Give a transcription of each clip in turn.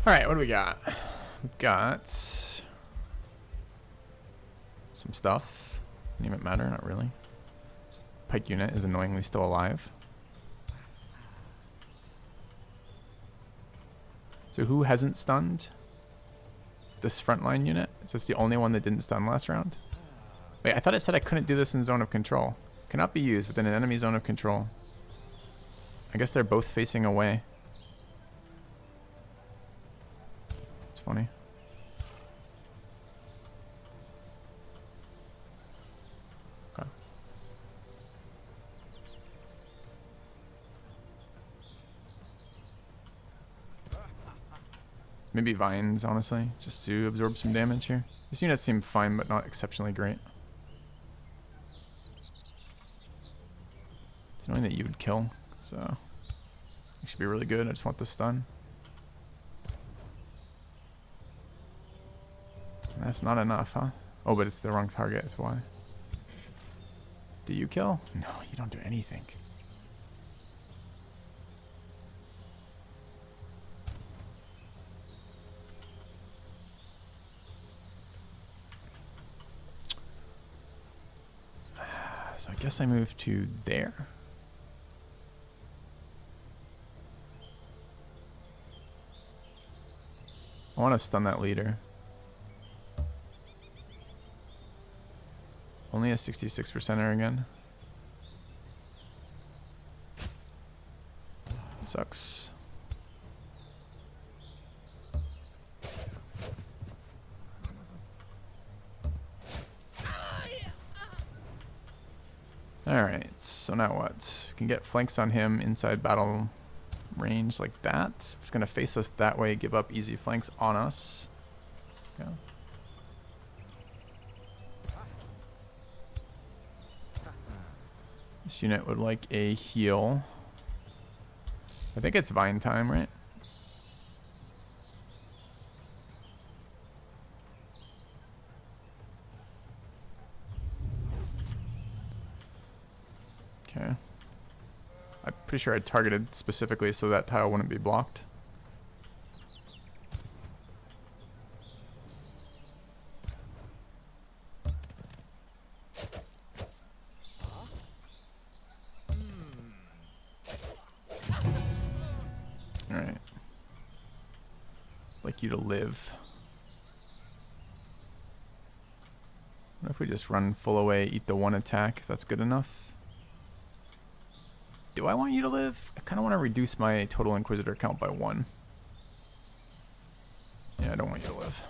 Alright, what do we got? We've got some stuff. Doesn't even matter, not really. This pike unit is annoyingly still alive. So who hasn't stunned? This frontline unit? Is this the only one that didn't stun last round? Wait, I thought it said I couldn't do this in zone of control. Cannot be used within an enemy zone of control. I guess they're both facing away. It's funny. Okay. Maybe vines, honestly, just to absorb some damage here. This unit seemed fine, but not exceptionally great. It's annoying that you would kill, so it should be really good. I just want the stun. That's not enough, huh? Oh, but it's the wrong target, that's why. Do you kill? No, you don't do anything. So I guess I move to there. I want to stun that leader. Only a 66%er again. It sucks. Alright, so now what? We can get flanks on him inside battle range like that. It's going to face us that way, give up easy flanks on us. Yeah. This unit would like a heal. I think it's vine time, right? Okay. I'm pretty sure I targeted specifically so that tile wouldn't be blocked. Alright. Like you to live. What if we just run full away, eat the one attack, if that's good enough? Do I want you to live? I kind of want to reduce my total Inquisitor count by 1. Yeah, I don't want you to live.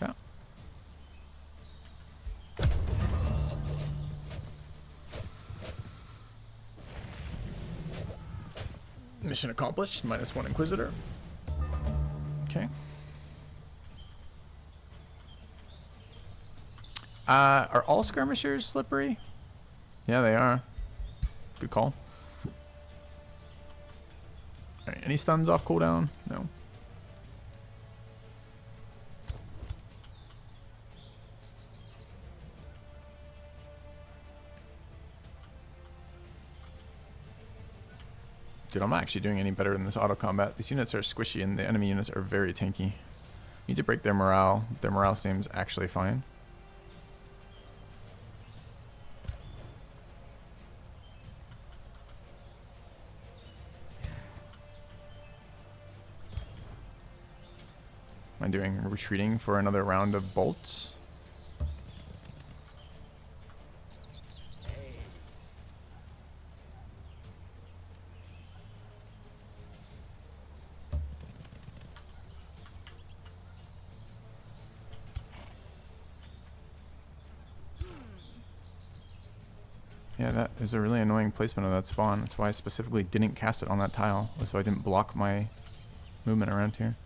Okay. Mission accomplished, -1 Inquisitor. Okay. Are all skirmishers slippery? Yeah, they are. Good call. Alright, any stuns off cooldown? No. Dude, I'm not actually doing any better in this auto combat. These units are squishy and the enemy units are very tanky. Need to break their morale. Their morale seems actually fine. Am I doing retreating for another round of bolts? Yeah, that is a really annoying placement of that spawn. That's why I specifically didn't cast it on that tile, so I didn't block my movement around here.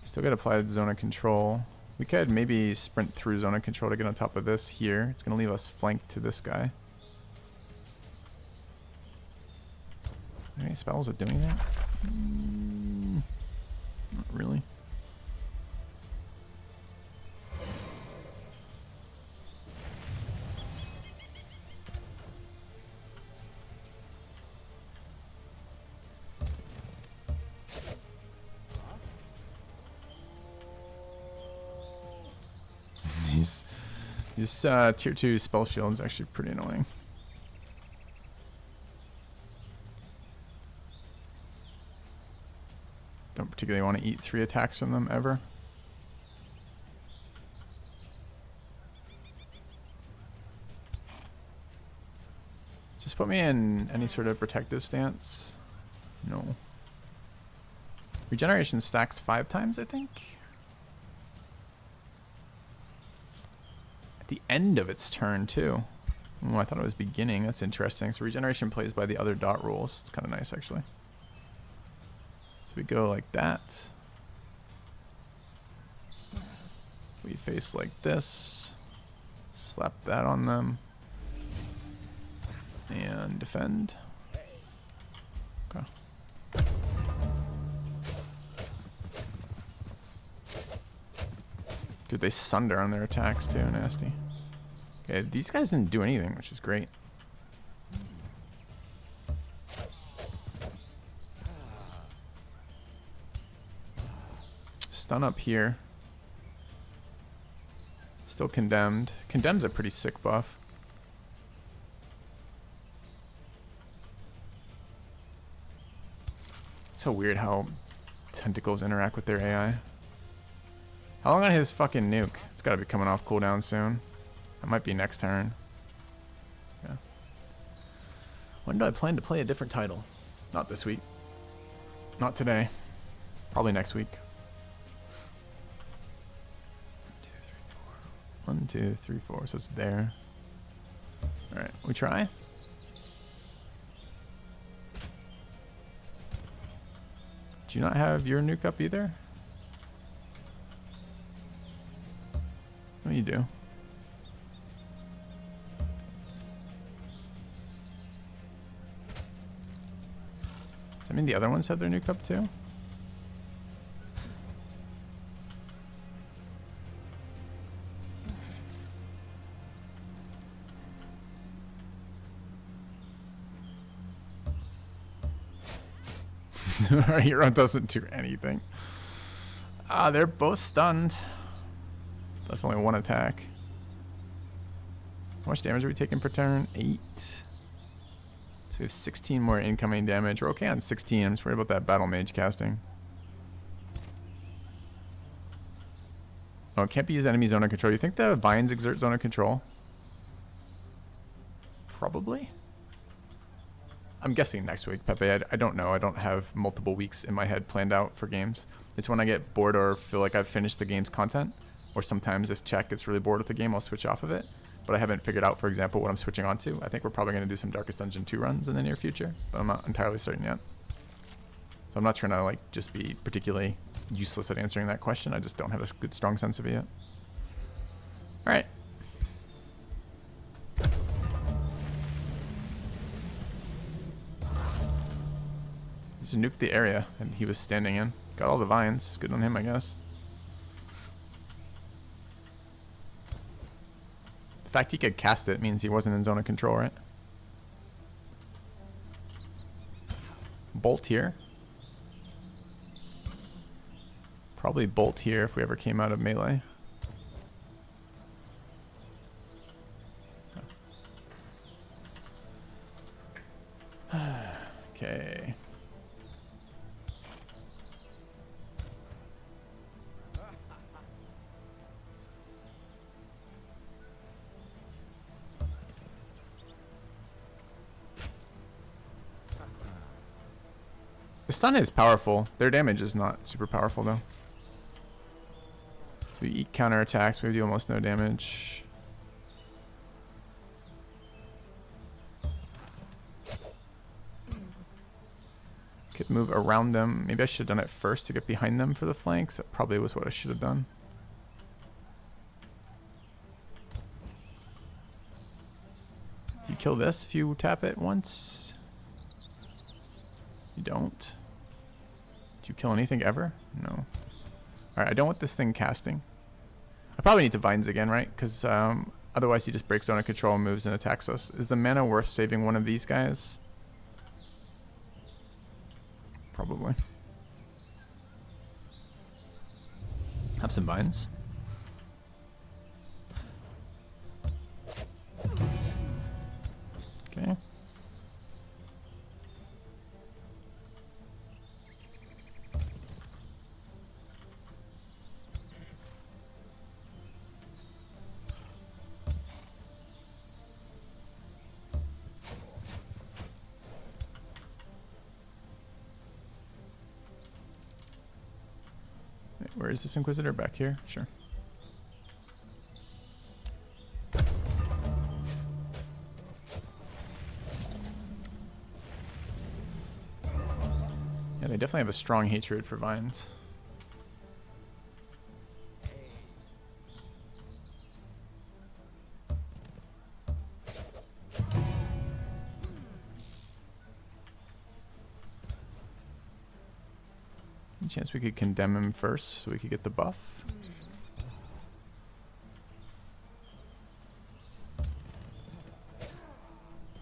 Still got applied zone of control. We could maybe sprint through zone of control to get on top of this here. It's going to leave us flanked to this guy. Any spells at doing that? Not really. This tier 2 spell shield is actually pretty annoying. Don't particularly want to eat 3 attacks from them ever. Does this put me in any sort of protective stance? No. Regeneration stacks 5 times, I think? At the end of its turn, too. Oh, I thought it was beginning. That's interesting. So regeneration plays by the other dot rules. It's kind of nice, actually. So we go like that. We face like this. Slap that on them. And defend. Okay. Dude, they sunder on their attacks too, nasty. Okay, these guys didn't do anything, which is great. Stun up here. Still condemned. Condemned's a pretty sick buff. It's so weird how tentacles interact with their AI. How long on his fucking nuke? It's gotta be coming off cooldown soon. That might be next turn. Yeah. When do I plan to play a different title? Not this week. Not today. Probably next week. 1, 2, 3, 4. So it's there. Alright, we try. Do you not have your nuke up either? Oh, you do. Does that mean the other ones have their nuke up too? Our hero doesn't do anything. Ah, they're both stunned. That's only 1 attack. How much damage are we taking per turn? 8. So we have 16 more incoming damage. We're okay on 16. I'm just worried about that battle mage casting. Oh, it can't be used enemy zone of control. You think the vines exert zone of control? Probably. I'm guessing next week, Pepe. I don't know. I don't have multiple weeks in my head planned out for games. It's when I get bored or feel like I've finished the game's content. Or sometimes if chat gets really bored with the game, I'll switch off of it. But I haven't figured out, for example, what I'm switching on to. I think we're probably going to do some Darkest Dungeon 2 runs in the near future. But I'm not entirely certain yet. So I'm not trying to like just be particularly useless at answering that question. I just don't have a good, strong sense of it yet. Alright. He's nuked the area that he was standing in. Got all the vines. Good on him, I guess. The fact he could cast it means he wasn't in zone of control, right? Bolt here. Probably bolt here if we ever came out of melee. Okay. The stun is powerful. Their damage is not super powerful though. So we eat counter attacks, we do almost no damage. Could move around them. Maybe I should have done it first to get behind them for the flanks. That probably was what I should have done. You kill this if you tap it once. You don't. Do you kill anything ever? No. Alright, I don't want this thing casting. I probably need to vines again, right? Because otherwise he just breaks zone of control and moves and attacks us. Is the mana worth saving one of these guys? Probably. Have some vines. Where is this Inquisitor? Back here? Sure. Yeah, they definitely have a strong hatred for vines. Any chance we could condemn him first so we could get the buff?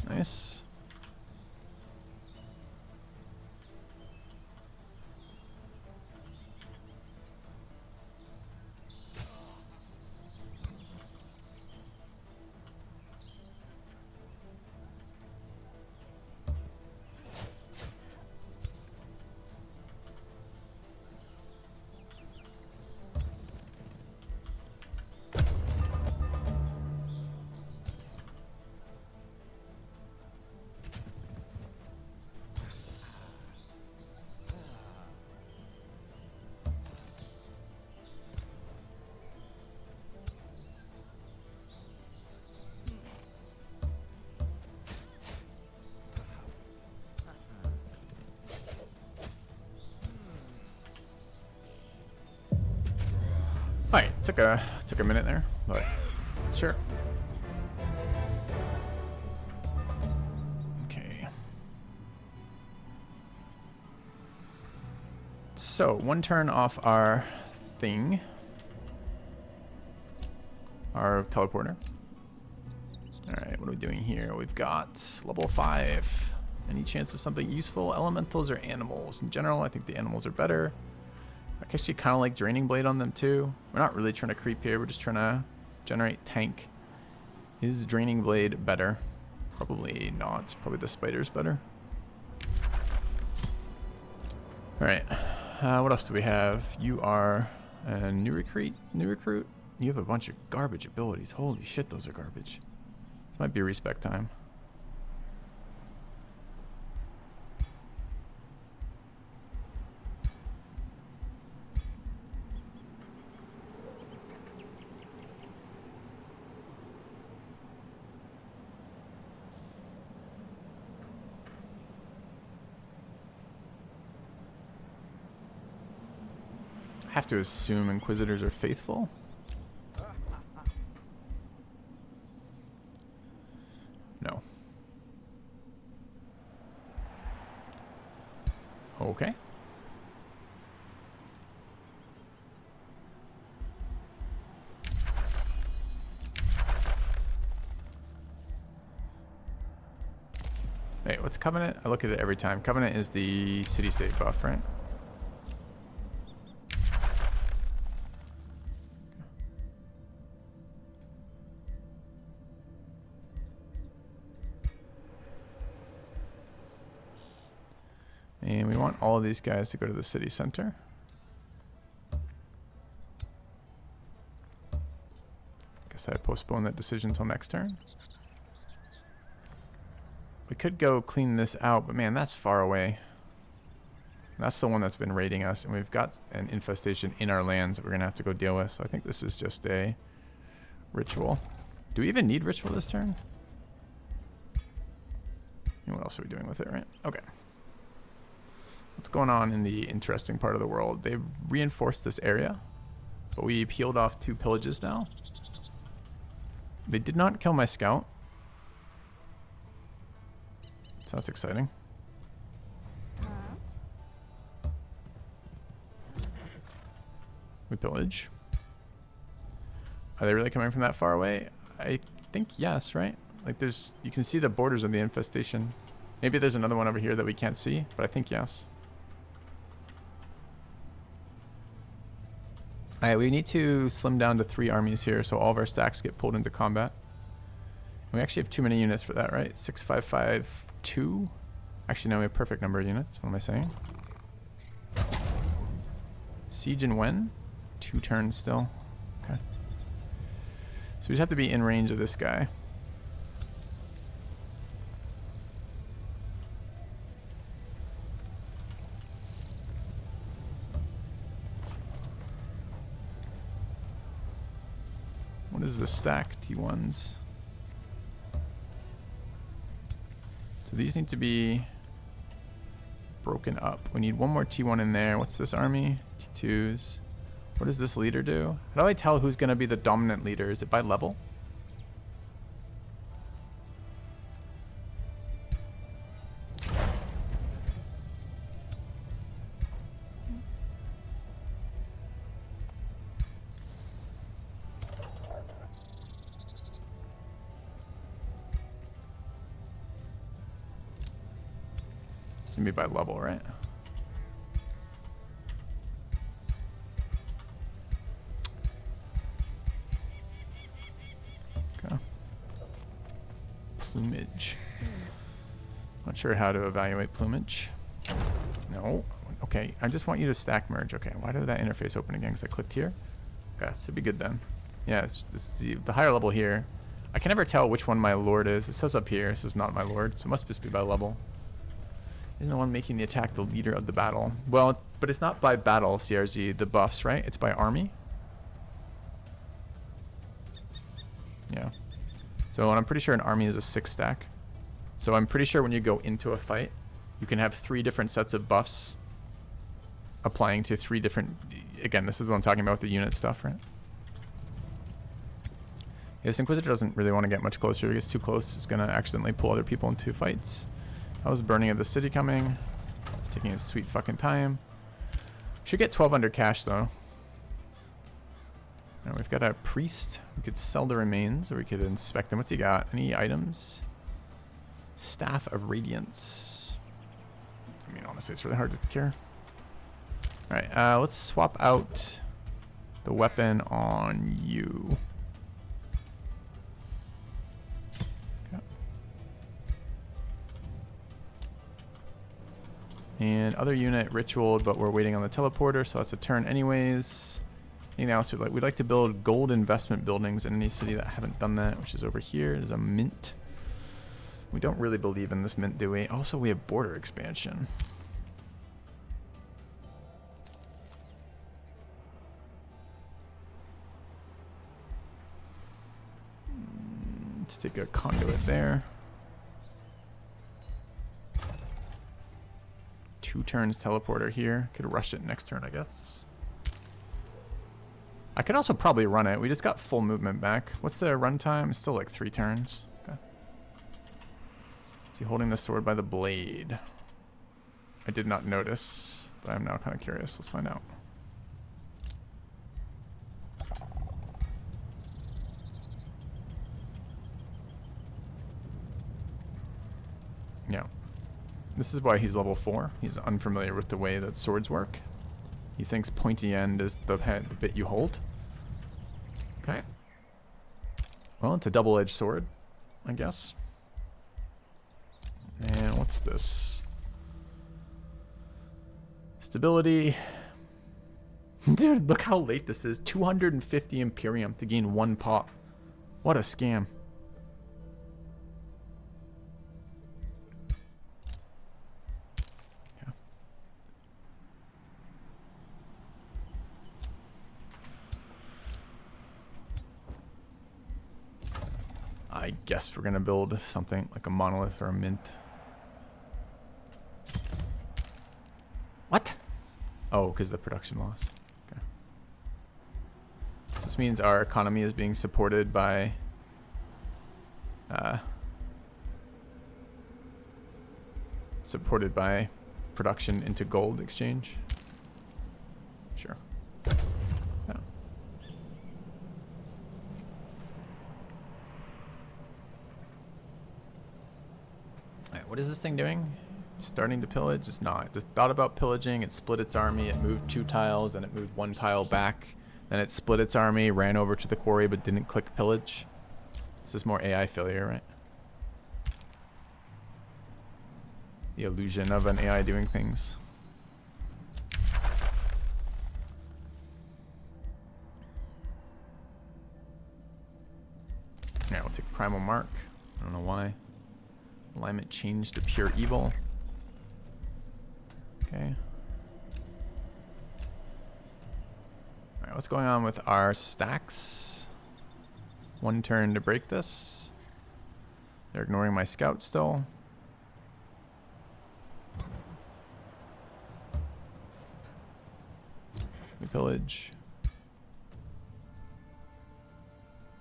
Nice. Alright, took a minute there, but sure. Okay. So, one turn off our thing. Our teleporter. Alright, what are we doing here? We've got level 5. Any chance of something useful? Elementals or animals? In general, I think the animals are better. I actually kind of like Draining Blade on them too. We're not really trying to creep here. We're just trying to generate tank. Is Draining Blade better? Probably not. Probably the Spider's better. Alright. What else do we have? You are a new recruit. You have a bunch of garbage abilities. Holy shit, those are garbage. This might be respec time. I have to assume Inquisitors are faithful. No. Okay. Wait, what's Covenant? I look at it every time. Covenant is the city-state buff, right? And we want all of these guys to go to the city center. Guess I postpone that decision until next turn. We could go clean this out, but man, that's far away. That's the one that's been raiding us, and we've got an infestation in our lands that we're gonna have to go deal with. So I think this is just a ritual. Do we even need ritual this turn? And what else are we doing with it, right? Okay. What's going on in the interesting part of the world? They've reinforced this area, but we peeled off 2 pillages now. They did not kill my scout. So that's exciting. We pillage. Are they really coming from that far away? I think yes, right? Like you can see the borders of the infestation. Maybe there's another one over here that we can't see, but I think yes. Alright, we need to slim down to 3 armies here so all of our stacks get pulled into combat. And we actually have too many units for that, right? 6, 5, 5, 2. Actually, no, we have a perfect number of units. What am I saying? Siege and when? 2 turns still. Okay. So we just have to be in range of this guy. What is the stack? T1s. So these need to be broken up. We need one more T1 in there. What's this army? T2s. What does this leader do? How do I tell who's going to be the dominant leader? Is it by level? It's going to be by level, right? Plumage. Not sure how to evaluate plumage. No. Okay, I just want you to stack merge. Okay, why did that interface open again? Because I clicked here. Okay, should be good then. Yeah, it's the higher level here. I can never tell which one my lord is. It says up here, this is not my lord, so it must just be by level. Isn't the one making the attack the leader of the battle? Well, but it's not by battle, CRZ, the buffs, right? It's by army. Yeah. So I'm pretty sure an army is a 6 stack. So I'm pretty sure when you go into a fight, you can have 3 different sets of buffs applying to 3 different... Again, this is what I'm talking about with the unit stuff, right? Yeah, this Inquisitor doesn't really want to get much closer. If he gets too close, it's going to accidentally pull other people into fights. How's burning of the city coming? It's taking its sweet fucking time. Should get 1200 cash, though. Now we've got a priest. We could sell the remains, or we could inspect them. What's he got? Any items? Staff of Radiance. I mean, honestly, it's really hard to cure. Alright, let's swap out the weapon on you. Okay. And other unit ritualed, but we're waiting on the teleporter, so that's a turn anyways. Anything else we'd like to build gold investment buildings in any city that haven't done that, which is over here. There's a mint. We don't really believe in this mint, do we? Also, we have border expansion. Let's take a conduit there. 2 turns teleporter here. Could rush it next turn, I guess. I could also probably run it. We just got full movement back. What's the runtime? It's still like 3 turns. Okay. Is he holding the sword by the blade? I did not notice, but I'm now kind of curious. Let's find out. Yeah. This is why he's level 4. He's unfamiliar with the way that swords work. He thinks pointy end is the bit you hold. Okay. Well, it's a double-edged sword, I guess. And what's this? Stability. Dude, look how late this is. 250 Imperium to gain 1 pop. What a scam. I guess we're gonna build something like a monolith or a mint. What? Oh, because the production loss. Okay. So this means our economy is being supported by production into gold exchange. Sure. Yeah. What is this thing doing? It's starting to pillage? It's not. It just thought about pillaging. It split its army. It moved 2 tiles, and it moved 1 tile back. Then it split its army, ran over to the quarry, but didn't click pillage. This is more AI failure, right? The illusion of an AI doing things. Yeah, we'll take Primal Mark. I don't know why. Alignment changed to pure evil. Okay. Alright, what's going on with our stacks? 1 turn to break this. They're ignoring my scout still. We pillage.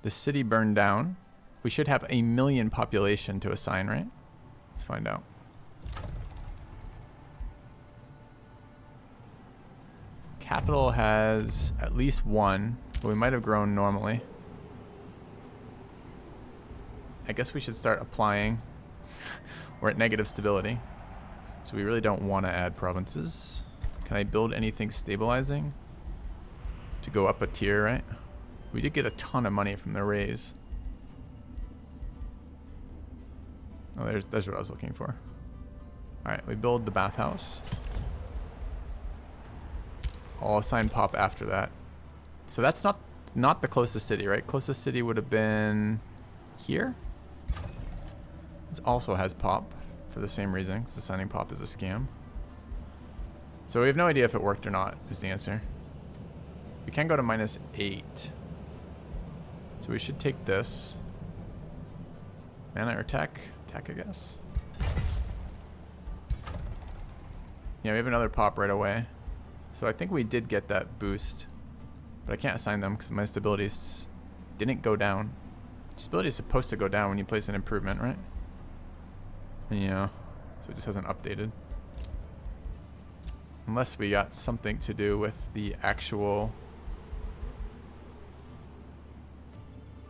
The city burned down. We should have 1 million population to assign, right? Let's find out. Capital has at least 1, but we might have grown normally. I guess we should start applying. We're at negative stability, so we really don't want to add provinces. Can I build anything stabilizing to go up a tier, right? We did get a ton of money from the raise. Oh, there's what I was looking for. Alright, we build the bathhouse. I'll assign pop after that. So that's not the closest city, right? Closest city would have been here. This also has pop for the same reason, because assigning pop is a scam. So we have no idea if it worked or not, is the answer. We can go to -8. So we should take this. Mana or tech? Tech, I guess. Yeah, we have another pop right away. So I think we did get that boost. But I can't assign them because my stabilities didn't go down. Stability is supposed to go down when you place an improvement, right? Yeah. So it just hasn't updated. Unless we got something to do with the actual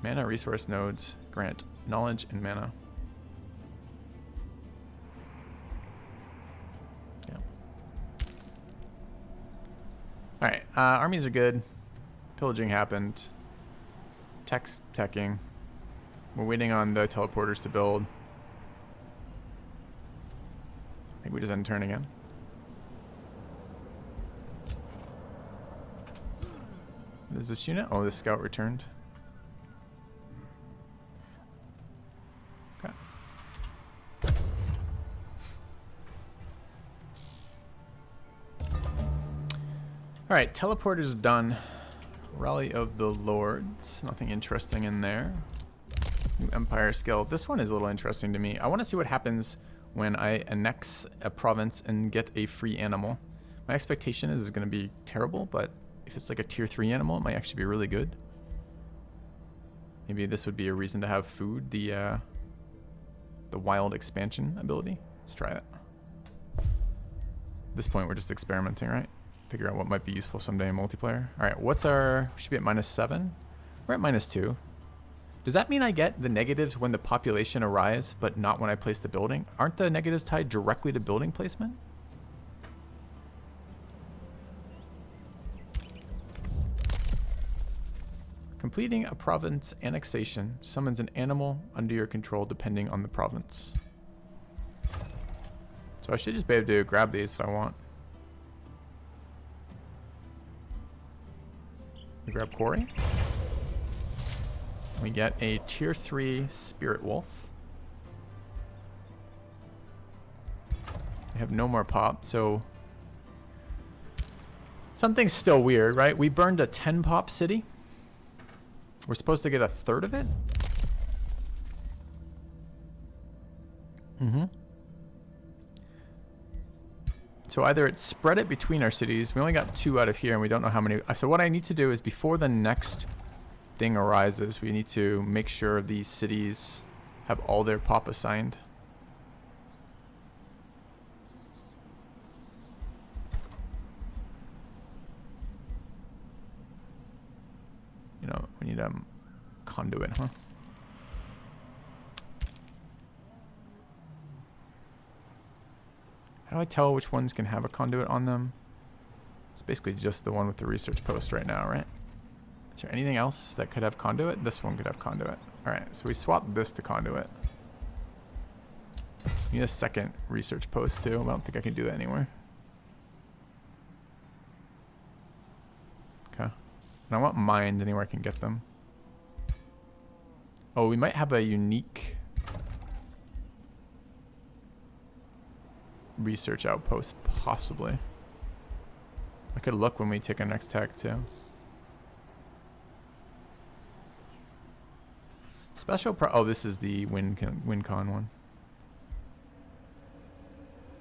mana resource nodes grant knowledge and mana. Yeah. Alright, armies are good. Pillaging happened. Teching. We're waiting on the teleporters to build. I think we just end turn again. There's this unit. Oh, this scout returned. Okay. Alright, teleporters done. Rally of the Lords. Nothing interesting in there. New Empire skill. This one is a little interesting to me. I want to see what happens when I annex a province and get a free animal. My expectation is it's going to be terrible, but if it's like a tier 3 animal, it might actually be really good. Maybe this would be a reason to have food, the wild expansion ability. Let's try it. At this point, we're just experimenting, right? Figure out what might be useful someday in multiplayer. All right, what's our... We should be at -7. We're at -2. Does that mean I get the negatives when the population arise, but not when I place the building? Aren't the negatives tied directly to building placement? Completing a province annexation summons an animal under your control depending on the province. So I should just be able to grab these if I want. We grab Quarry. We get a tier 3 Spirit Wolf. We have no more pop, so something's still weird, right? We burned a 10 pop city. We're supposed to get a third of it? So either it spread it between our cities. We only got 2 out of here and we don't know how many. So what I need to do is before the next thing arises, we need to make sure these cities have all their pop assigned. You know, we need a conduit, huh? How do I tell which ones can have a conduit on them? It's basically just the one with the research post right now, right? Is there anything else that could have conduit? This one could have conduit. Alright, so we swapped this to conduit. We need a second research post too. I don't think I can do that anywhere. Okay. And I want mines anywhere I can get them. Oh, we might have a unique research outpost, possibly. I could look when we take our next tech too. Special oh, this is the win con one.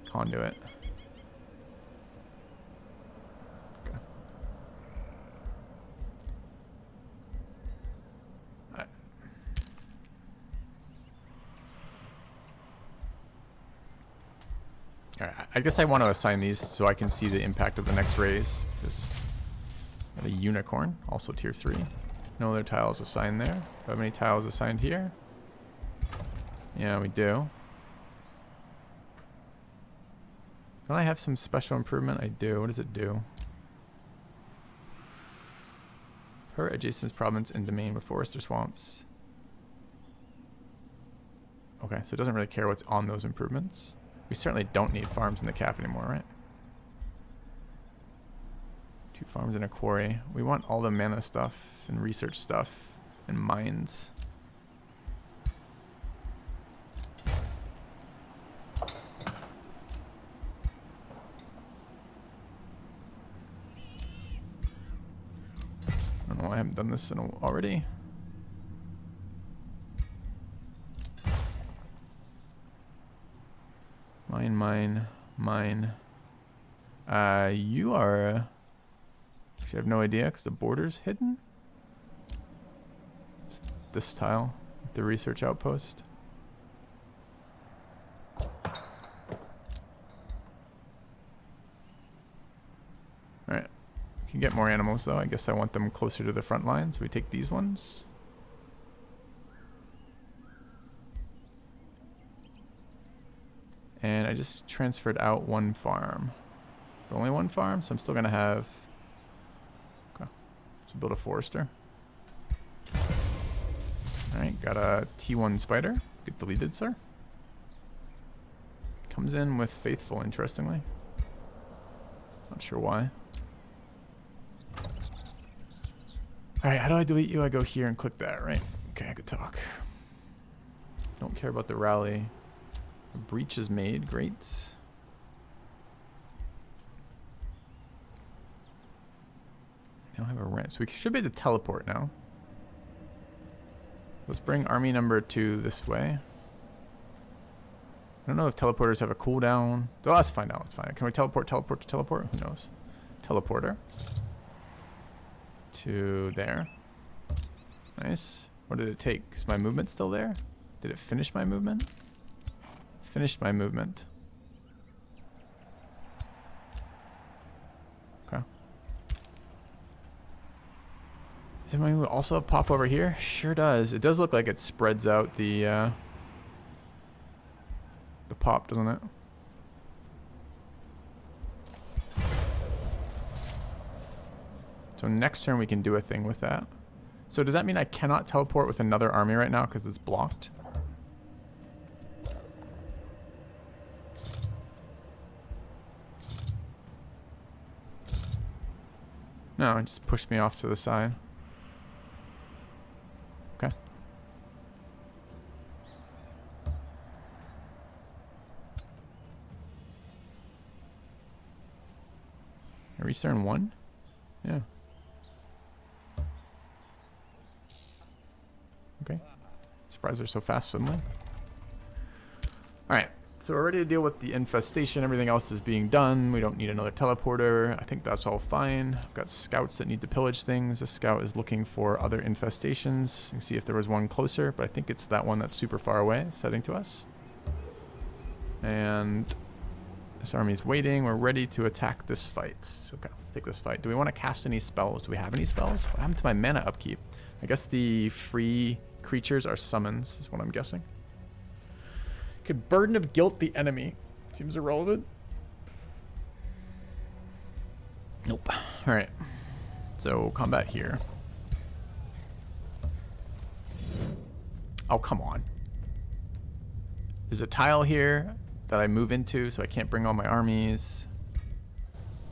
Conduit. Okay. Alright, I guess I want to assign these so I can see the impact of the next raise. Just got a unicorn, also tier 3. No other tiles assigned there. Do I have any tiles assigned here? Yeah, we do. Don't I have some special improvement? I do. What does it do? Per adjacent province and domain with forest or swamps. Okay, so it doesn't really care what's on those improvements. We certainly don't need farms in the cap anymore, right? 2 farms and a quarry. We want all the mana stuff and research stuff and mines. I don't know why I haven't done this already. Mine. You are... Actually, I have no idea because the border's hidden. It's this tile, the research outpost. Alright. Can get more animals though. I guess I want them closer to the front line, so we take these ones. And I just transferred out 1 farm. But only 1 farm, so I'm still gonna have... Okay. So build a forester. Alright, got a T1 spider. Get deleted, sir. Comes in with faithful, interestingly. Not sure why. Alright, how do I delete you? I go here and click that, right? Okay, I could talk. Don't care about the rally. A breach is made, great. They don't have a ramp, so we should be able to teleport now. Let's bring army number 2 this way. I don't know if teleporters have a cooldown. Oh, let's find out. Let's find out. Can we teleport to teleport? Who knows? Teleporter. To there. Nice. What did it take? Is my movement still there? Did it finish my movement? Finished my movement. Okay. Does my movement also pop over here? Sure does. It does look like it spreads out the pop, doesn't it? So next turn we can do a thing with that. So does that mean I cannot teleport with another army right now because it's blocked? No, it just pushed me off to the side. Okay. I reached there in 1? Yeah. Okay. Surprised they're so fast suddenly. Alright. So we're ready to deal with the infestation. Everything else is being done. We don't need another teleporter. I think that's all fine. I've got scouts that need to pillage things. This scout is looking for other infestations. You can see if there was one closer, but I think it's that one that's super far away, setting to us. And this army is waiting. We're ready to attack this fight. Okay, let's take this fight. Do we want to cast any spells? Do we have any spells? What happened to my mana upkeep? I guess the free creatures are summons, is what I'm guessing. Could Burden of Guilt the enemy? Seems irrelevant. Nope. Alright. So, combat here. Oh, come on. There's a tile here that I move into, so I can't bring all my armies.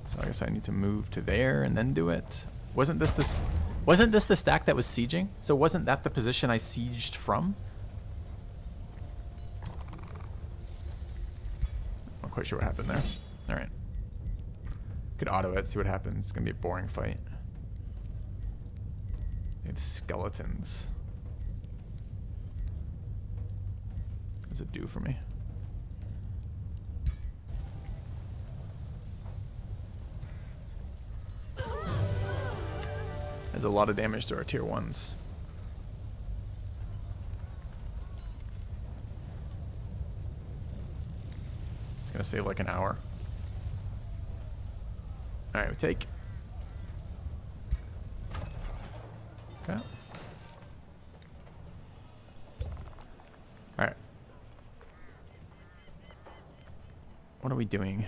So I guess I need to move to there and then do it. Wasn't this the stack that was sieging? So wasn't that the position I sieged from? Not quite sure what happened there. Alright. Could auto it, see what happens. It's gonna be a boring fight. They have skeletons. does it do for me? There's a lot of damage to our tier 1s. It's gonna save like an hour. Alright, we take. Okay. Alright. What are we doing?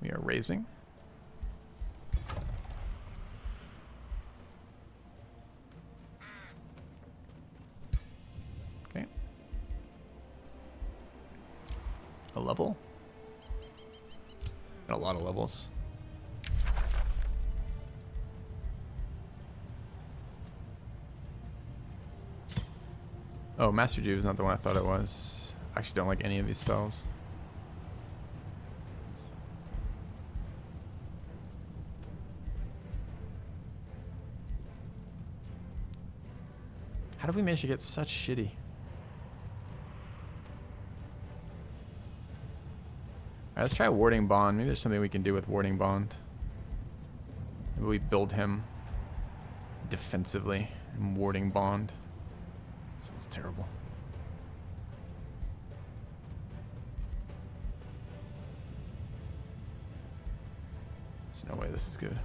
We are raising. Okay. A level. And a lot of levels. Oh, Master Juve is not the one I thought it was. I actually don't like any of these spells. How did we manage to get such shitty? Alright, let's try Warding Bond. Maybe there's something we can do with Warding Bond. Maybe we build him defensively and Warding Bond. Sounds terrible. There's no way this is good.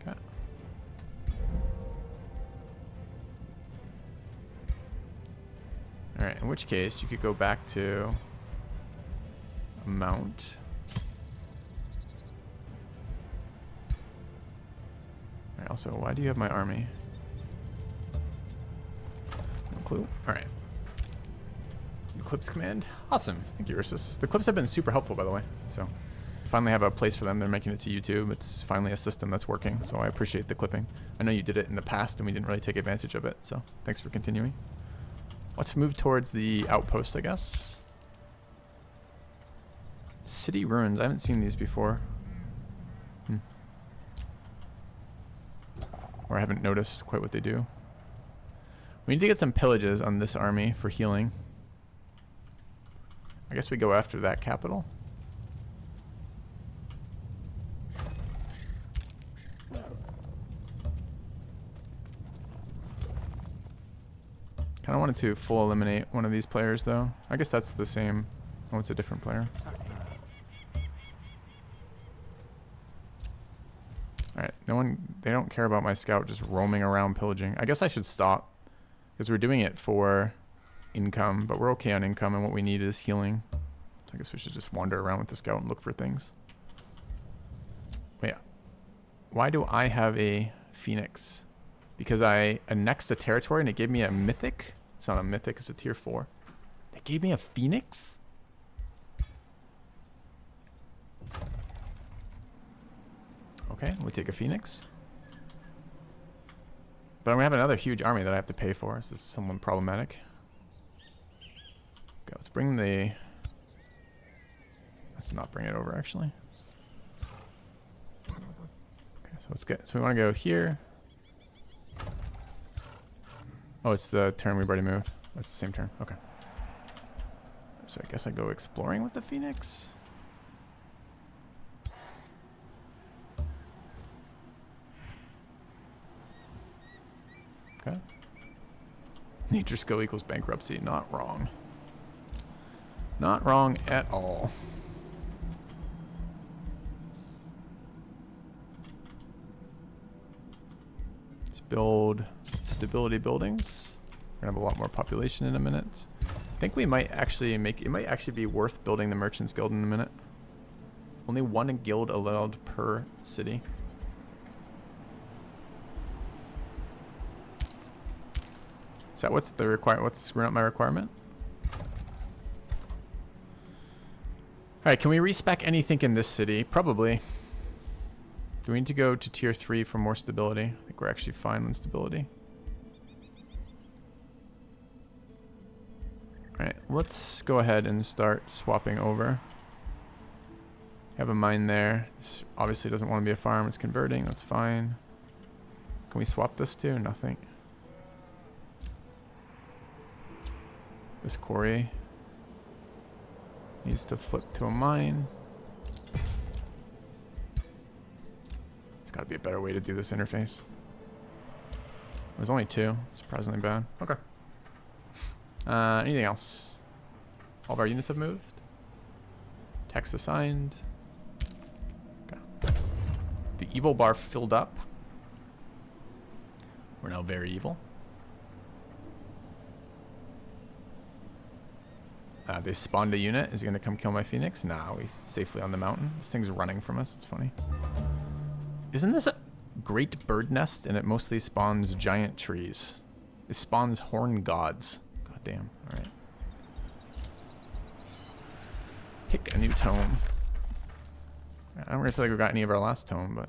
Okay. Alright, in which case you could go back to a mount. Alright, also, why do you have my army? No clue. Alright. New clips command. Awesome. Thank you, Ursus. The clips have been super helpful, by the way. So, I finally have a place for them. They're making it to YouTube. It's finally a system that's working, so I appreciate the clipping. I know you did it in the past, and we didn't really take advantage of it, so thanks for continuing. Let's move towards the outpost, I guess. City ruins. I haven't seen these before. Or I haven't noticed quite what they do. We need to get some pillages on this army for healing. I guess we go after that capital. Kind of wanted to full eliminate one of these players, though. I guess that's the same. Oh, it's a different player. Alright, they don't care about my scout just roaming around pillaging. I guess I should stop, because we're doing it for income, but we're okay on income, and what we need is healing. So I guess we should just wander around with the scout and look for things. Wait, why do I have a phoenix? Because I annexed a territory and it gave me a mythic? It's not a mythic, it's a tier 4. It gave me a phoenix? Okay, we take a phoenix. But we have another huge army that I have to pay for. So this is somewhat problematic. Okay, let's bring the... Let's not bring it over, actually. Okay, so let's get... So we want to go here. Oh, it's the turn we've already moved. That's the same turn. Okay. So I guess I go exploring with the phoenix. Okay. Nature skill equals bankruptcy. Not wrong. Not wrong at all. Let's build stability buildings. We're gonna have a lot more population in a minute. I think we might actually make... It might actually be worth building the Merchants Guild in a minute. Only one guild allowed per city. Is that what's the requirement? What's screwing up my requirement? Alright, can we respec anything in this city? Probably. Do we need to go to tier 3 for more stability? I think we're actually fine on stability. Alright, let's go ahead and start swapping over. Have a mine there. This obviously doesn't want to be a farm, it's converting, that's fine. Can we swap this to? Nothing. This quarry needs to flip to a mine. There's got to be a better way to do this interface. There's only 2. Surprisingly bad. Okay. Anything else? All of our units have moved. Text assigned. Okay. The evil bar filled up. We're now very evil. They spawned a unit. Is he going to come kill my Phoenix? Nah, he's safely on the mountain. This thing's running from us. It's funny. Isn't this a great bird nest? And it mostly spawns giant trees. It spawns horn gods. God damn. Alright. Pick a new tome. I don't really feel like we got any of our last tome, but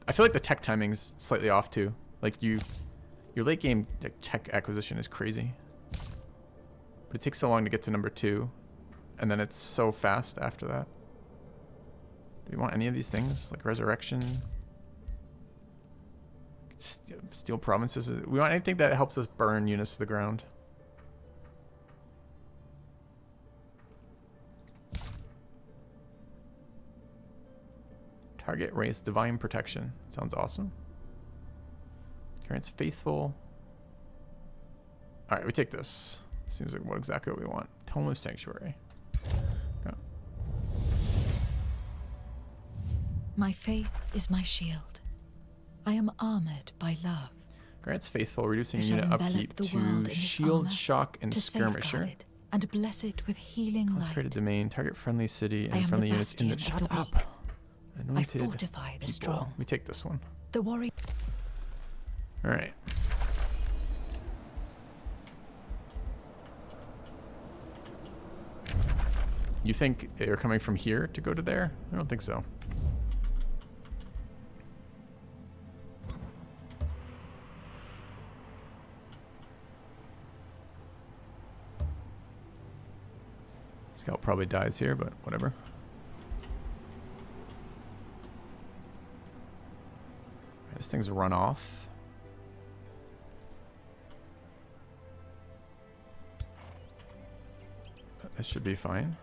I feel like the tech timing's slightly off too. Like your late game tech acquisition is crazy. But it takes so long to get to number 2, and then it's so fast after that. Do we want any of these things? Like resurrection? Steal provinces? We want anything that helps us burn units to the ground. Target race divine protection. Sounds awesome. Grants faithful. Alright, we take this. Seems like what exactly what we want. Tome of Sanctuary. Okay. My faith is my shield. I am armored by love. Grants faithful, reducing unit upkeep to shield, shock, and skirmisher. And bless it with healing light. Consecrated domain, target friendly city, and friendly units in the shut up. Anointed I fortify the people. strong. We take this one. The warrior. All right. You think they're coming from here to go to there? I don't think so. Scout probably dies here, but whatever. This thing's run off. That should be fine.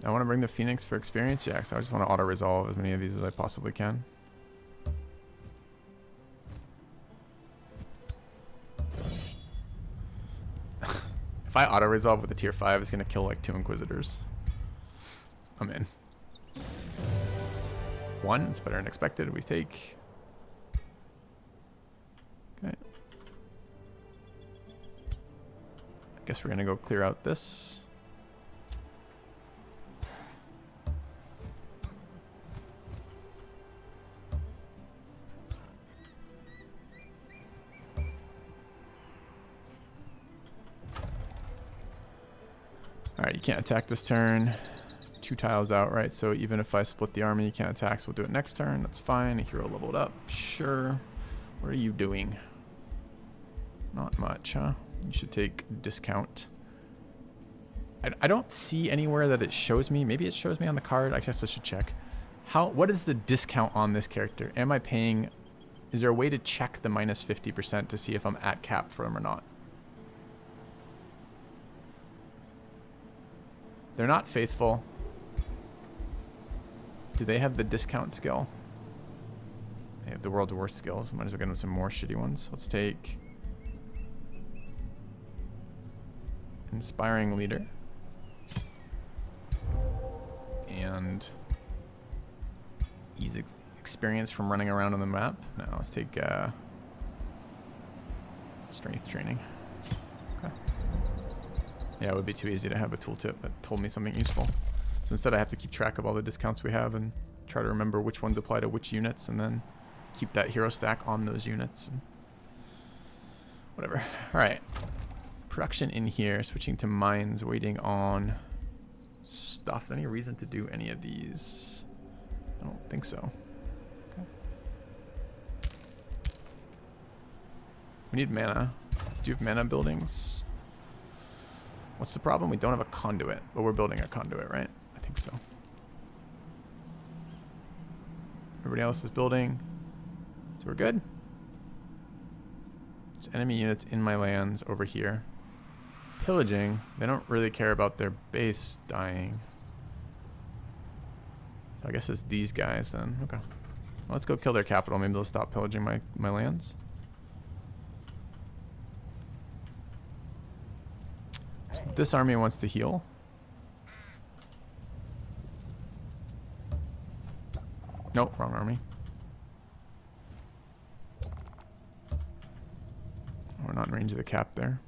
I want to bring the Phoenix for experience jacks. I just want to auto-resolve as many of these as I possibly can. If I auto-resolve with a tier 5, it's going to kill like 2 Inquisitors. I'm in. 1, it's better than expected. We take. Okay. I guess we're going to go clear out this. Alright, you can't attack this turn. 2 tiles out, right? So even if I split the army, you can't attack, so we'll do it next turn. That's fine. A hero leveled up. Sure. What are you doing? Not much, huh? You should take discount. I don't see anywhere that it shows me. Maybe it shows me on the card. I guess I should check. What is the discount on this character? Am I paying... Is there a way to check the minus 50% to see if I'm at cap for them or not? They're not faithful. Do they have the discount skill? They have the world's worst skills. Might as well get them some more shitty ones. Let's take Inspiring Leader. And easy experience from running around on the map. Now let's take Strength Training. Okay. Yeah, it would be too easy to have a tooltip that told me something useful. So instead I have to keep track of all the discounts we have and try to remember which ones apply to which units and then keep that hero stack on those units. And whatever. Alright. Production in here. Switching to mines. Waiting on stuff. Any reason to do any of these? I don't think so. Okay. We need mana. Do you have mana buildings? What's the problem? We don't have a conduit, but we're building a conduit, right? I think so. Everybody else is building. So we're good. There's enemy units in my lands over here. Pillaging. They don't really care about their base dying. So I guess it's these guys then. Okay. Well, let's go kill their capital. Maybe they'll stop pillaging my lands. This army wants to heal. Nope, wrong army. We're not in range of the cap there.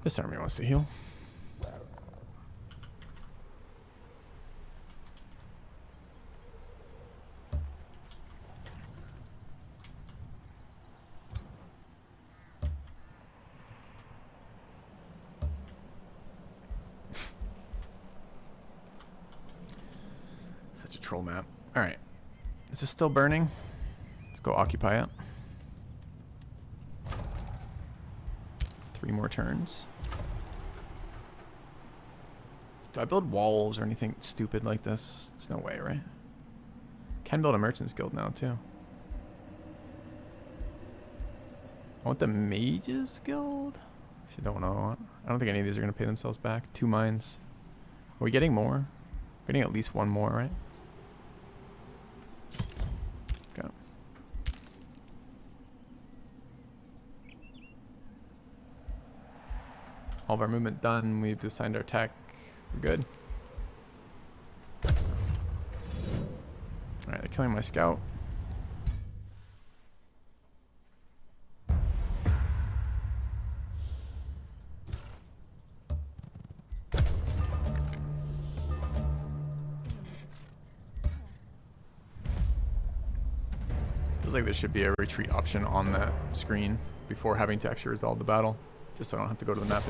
This army wants to heal. Such a troll map. Alright. Is this still burning? Let's go occupy it. 3 more turns. Do I build walls or anything stupid like this? There's no way, right? Can build a merchant's guild now, too. I want the mages guild? Actually, don't know. I don't think any of these are going to pay themselves back. 2 mines. Are we getting more? We're getting at least 1 more, right? Okay. All of our movement done. We've assigned our tech. We're good. Alright, they're killing my scout. Feels like there should be a retreat option on that screen before having to actually resolve the battle, just so I don't have to go to the map